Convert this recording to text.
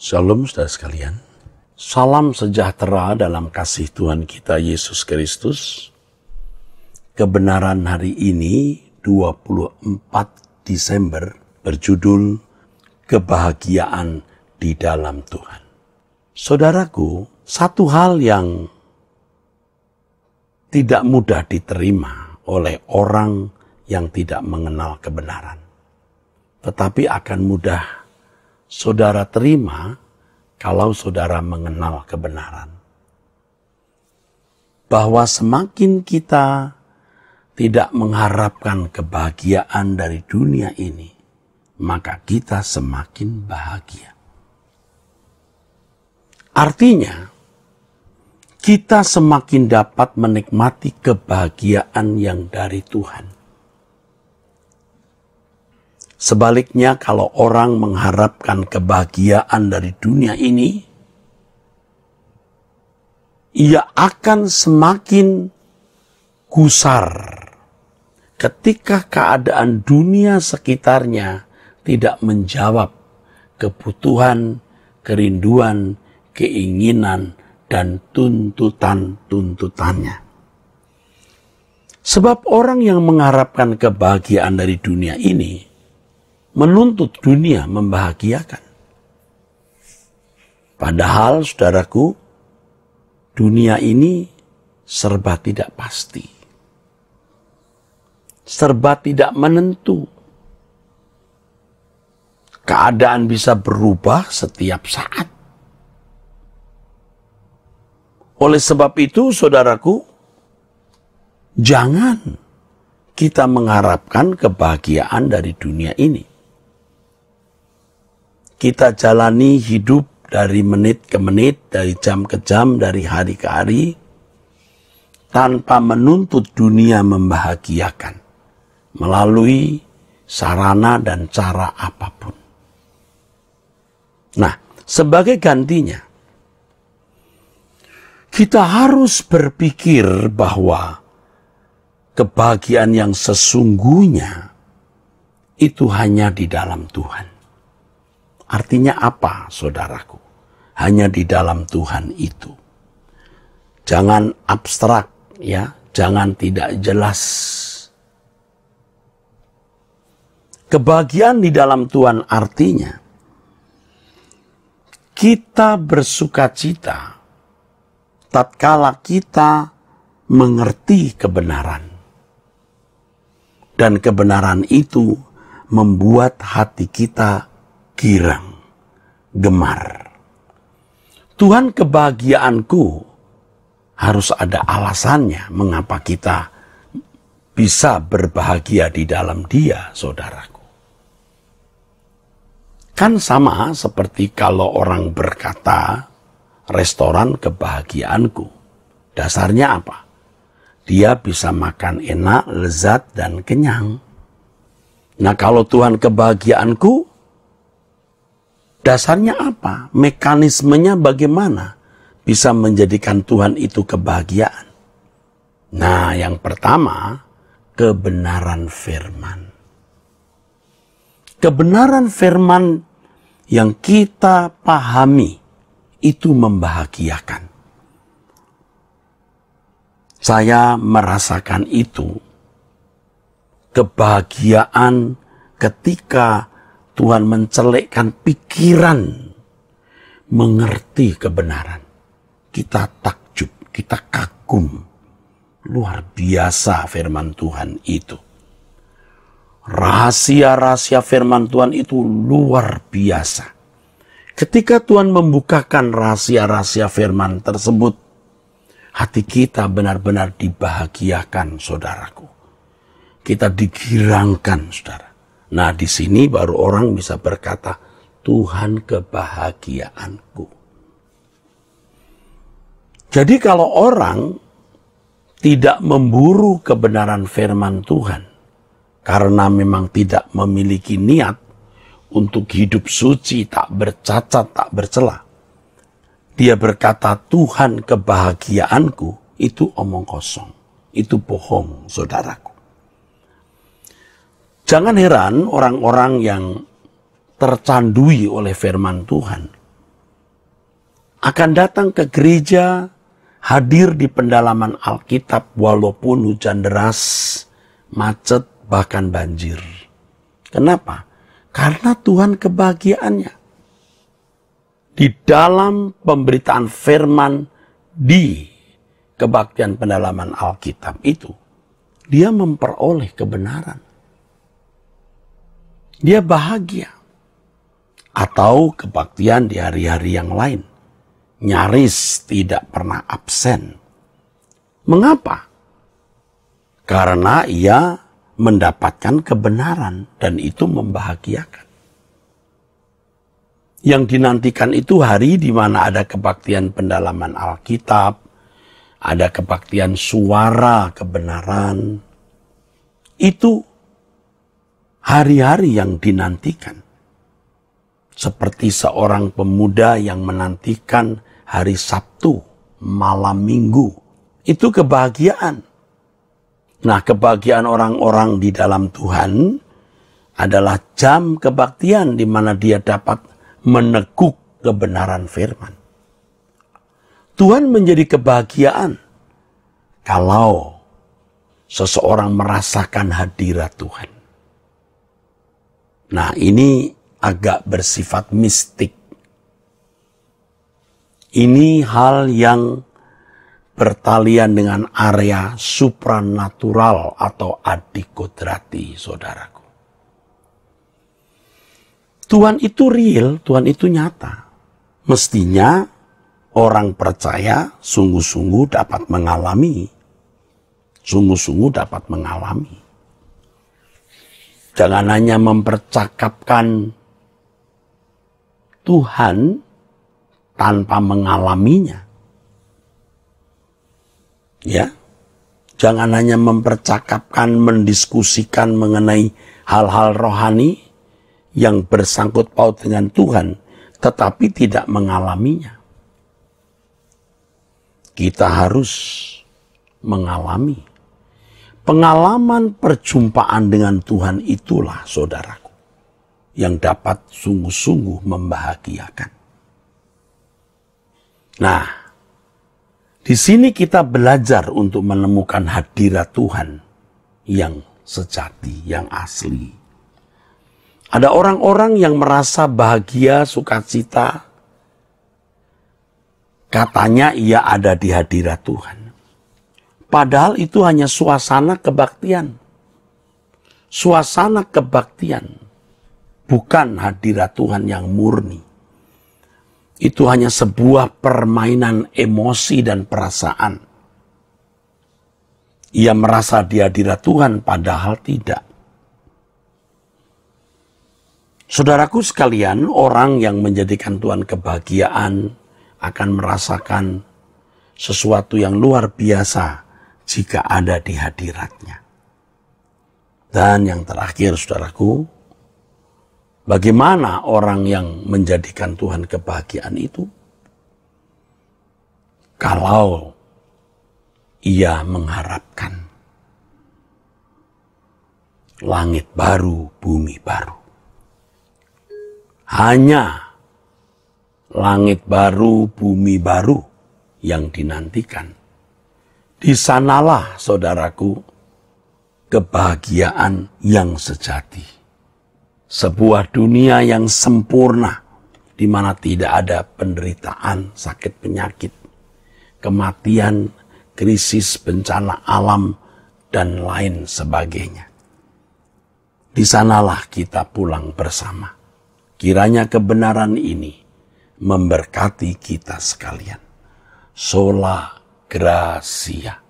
Shalom saudara sekalian. Salam sejahtera dalam kasih Tuhan kita Yesus Kristus. Kebenaran hari ini 24 Desember berjudul Kebahagiaan di dalam Tuhan. Saudaraku, satu hal yang tidak mudah diterima oleh orang yang tidak mengenal kebenaran. Tetapi akan mudah saudara terima kalau saudara mengenal kebenaran. Bahwa semakin kita tidak mengharapkan kebahagiaan dari dunia ini, maka kita semakin bahagia. Artinya, kita semakin dapat menikmati kebahagiaan yang dari Tuhan. Sebaliknya, kalau orang mengharapkan kebahagiaan dari dunia ini, ia akan semakin gusar ketika keadaan dunia sekitarnya tidak menjawab kebutuhan, kerinduan, keinginan, dan tuntutan-tuntutannya. Sebab orang yang mengharapkan kebahagiaan dari dunia ini menuntut dunia membahagiakan. Padahal, saudaraku, dunia ini serba tidak pasti. Serba tidak menentu. Keadaan bisa berubah setiap saat. Oleh sebab itu, saudaraku, jangan kita mengharapkan kebahagiaan dari dunia ini. Kita jalani hidup dari menit ke menit, dari jam ke jam, dari hari ke hari, tanpa menuntut dunia membahagiakan melalui sarana dan cara apapun. Nah, sebagai gantinya, kita harus berpikir bahwa kebahagiaan yang sesungguhnya itu hanya di dalam Tuhan. Artinya apa, saudaraku? Hanya di dalam Tuhan itu. Jangan abstrak, ya, jangan tidak jelas. Kebahagiaan di dalam Tuhan artinya kita bersukacita tatkala kita mengerti kebenaran. Dan kebenaran itu membuat hati kita girang, gemar. Tuhan kebahagiaanku, harus ada alasannya mengapa kita bisa berbahagia di dalam Dia, saudaraku. Kan sama seperti kalau orang berkata, restoran kebahagiaanku. Dasarnya apa? Dia bisa makan enak, lezat, dan kenyang. Nah, kalau Tuhan kebahagiaanku, dasarnya apa? Mekanismenya bagaimana bisa menjadikan Tuhan itu kebahagiaan? Nah, yang pertama, kebenaran firman. Kebenaran firman yang kita pahami itu membahagiakan. Saya merasakan itu, kebahagiaan ketika Tuhan mencelekkan pikiran, mengerti kebenaran. Kita takjub, kita kagum. Luar biasa firman Tuhan itu. Rahasia-rahasia firman Tuhan itu luar biasa. Ketika Tuhan membukakan rahasia-rahasia firman tersebut, hati kita benar-benar dibahagiakan, saudaraku. Kita digirangkan, saudara. Nah, di sini baru orang bisa berkata, Tuhan kebahagiaanku. Jadi kalau orang tidak memburu kebenaran firman Tuhan, karena memang tidak memiliki niat untuk hidup suci, tak bercacat, tak bercela, dia berkata, Tuhan kebahagiaanku, itu omong kosong. Itu bohong, saudaraku. Jangan heran orang-orang yang tercandui oleh firman Tuhan akan datang ke gereja, hadir di pendalaman Alkitab walaupun hujan deras, macet, bahkan banjir. Kenapa? Karena Tuhan kebahagiaannya. Di dalam pemberitaan firman di kebaktian pendalaman Alkitab itu, dia memperoleh kebenaran. Dia bahagia. Atau kebaktian di hari-hari yang lain, nyaris tidak pernah absen. Mengapa? Karena ia mendapatkan kebenaran dan itu membahagiakan. Yang dinantikan itu hari di mana ada kebaktian pendalaman Alkitab, ada kebaktian suara kebenaran. Itu hari-hari yang dinantikan. Seperti seorang pemuda yang menantikan hari Sabtu, malam Minggu. Itu kebahagiaan. Nah, kebahagiaan orang-orang di dalam Tuhan adalah jam kebaktian di mana dia dapat meneguk kebenaran firman. Tuhan menjadi kebahagiaan kalau seseorang merasakan hadirat Tuhan. Nah, ini agak bersifat mistik. Ini hal yang bertalian dengan area supranatural atau adikodrati, saudaraku. Tuhan itu real, Tuhan itu nyata. Mestinya orang percaya sungguh-sungguh dapat mengalami. Sungguh-sungguh dapat mengalami. Jangan hanya mempercakapkan Tuhan tanpa mengalaminya. Ya. Jangan hanya mempercakapkan, mendiskusikan mengenai hal-hal rohani yang bersangkut paut dengan Tuhan, tetapi tidak mengalaminya. Kita harus mengalami. Pengalaman perjumpaan dengan Tuhan itulah, saudaraku, yang dapat sungguh-sungguh membahagiakan. Nah, di sini kita belajar untuk menemukan hadirat Tuhan yang sejati, yang asli. Ada orang-orang yang merasa bahagia, sukacita, katanya ia ada di hadirat Tuhan. Padahal itu hanya suasana kebaktian. Suasana kebaktian. Bukan hadirat Tuhan yang murni. Itu hanya sebuah permainan emosi dan perasaan. Ia merasa di hadirat Tuhan padahal tidak. Saudaraku sekalian, orang yang menjadikan Tuhan kebahagiaan akan merasakan sesuatu yang luar biasa jika ada di hadiratnya. Dan yang terakhir, saudaraku, bagaimana orang yang menjadikan Tuhan kebahagiaan itu? Kalau ia mengharapkan langit baru, bumi baru. Hanya langit baru, bumi baru yang dinantikan. Di sanalah, saudaraku, kebahagiaan yang sejati. Sebuah dunia yang sempurna, di mana tidak ada penderitaan, sakit penyakit, kematian, krisis, bencana alam, dan lain sebagainya. Di sanalah kita pulang bersama. Kiranya kebenaran ini memberkati kita sekalian. Sola Gracia.